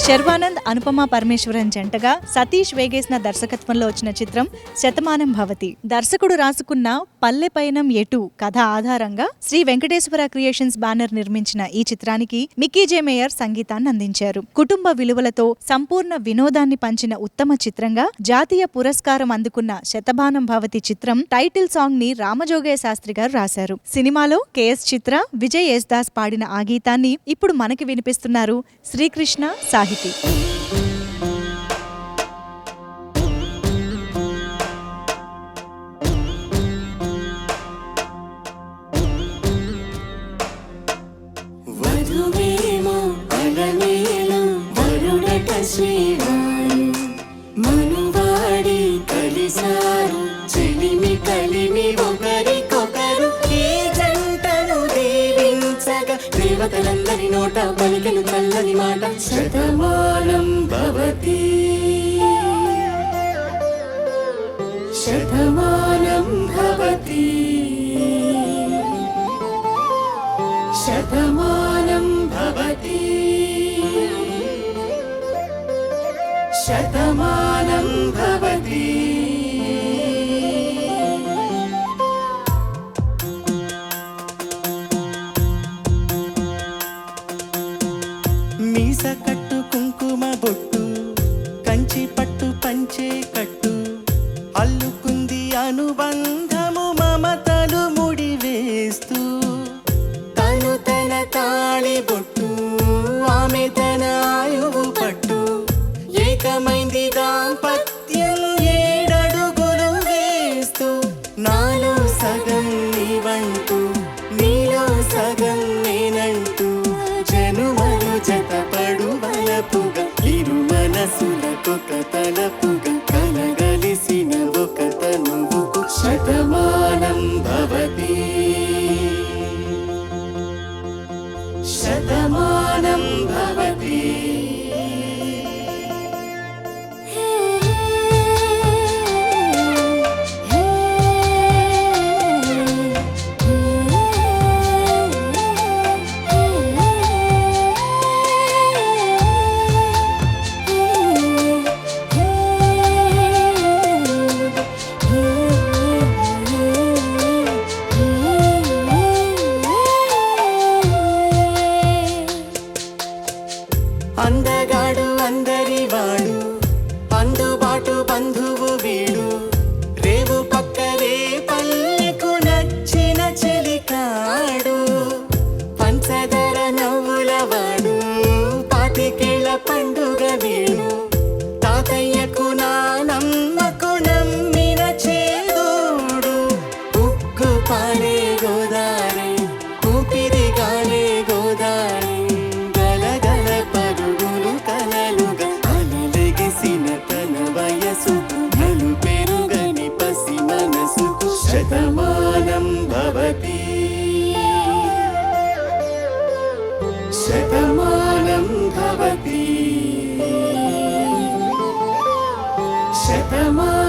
శర్వానంద్, అనుపమ పరమేశ్వరన్ జంటగా సతీష్ వేగేసిన దర్శకత్వంలో వచ్చిన చిత్రం శతమానం భవతి. దర్శకుడు రాసుకున్న పల్లె పయనం ఎటు కథ ఆధారంగా శ్రీ వెంకటేశ్వర క్రియేషన్స్ బ్యానర్ నిర్మించిన ఈ చిత్రానికి మిక్కీ జే మేయర్ సంగీతాన్ని అందించారు. కుటుంబ విలువలతో సంపూర్ణ వినోదాన్ని పంచిన ఉత్తమ చిత్రంగా జాతీయ పురస్కారం అందుకున్న శతమానం భవతి చిత్రం టైటిల్ సాంగ్ ని రామజోగయ్య శాస్త్రి గారు రాశారు. సినిమాలో కెఎస్ చిత్ర, విజయ్ యేసుదాస్ పాడిన ఆ గీతాన్ని ఇప్పుడు మనకి వినిపిస్తున్నారు శ్రీకృష్ణ సాహితీ. వధువేమో అలమేలు వరుడట శ్రీవారు మనువాడి కలిసారు చెలిమి కలిమి ఒకరికొకరు ఈ జంటను దీవించగా దేవతలందరి నోట పలికెను చల్లని మాట శతమానం భవతి శతమానం భవతి శతమానం భవతి శతమానం భవతి. మీస కట్టు కుంకుమ బొట్టు కంచి పట్టు పంచే కట్టు అల్లుకుంది అనుబంధము మమతలు ముడివేస్తూ తను తన తాళి బొట్టు ఆమె తన ఆయువు పట్టు ఏకమైంది దాంపత్యం ఏడడుగులు వేస్తూ నాలో సగం నీవంటూ నీలో సగం నేనంటూ జనుమలు జతపడు వలపుగా ఇరు మనసులకొక తలపుగా కలగలిసిన ఒక తనువుకు శతమానం భవతి శతమానం భవతి. అందగాడు అందరి వాడు అందుబాటు బంధువు వీడు రేవు పక్కలే పల్లెకు నచ్చిన చెలికాడు పంచదర నవ్వుల వాడు పాతికేళ్ల పండుగ వీడు తాతయ్యకు నానమ్మకు నమ్మిన చేదోడు ఉక్కు పాలే గోదారి ఊపిరి గాలే గోదారి శతమానం భవతి శతమానం భవతి శతమానం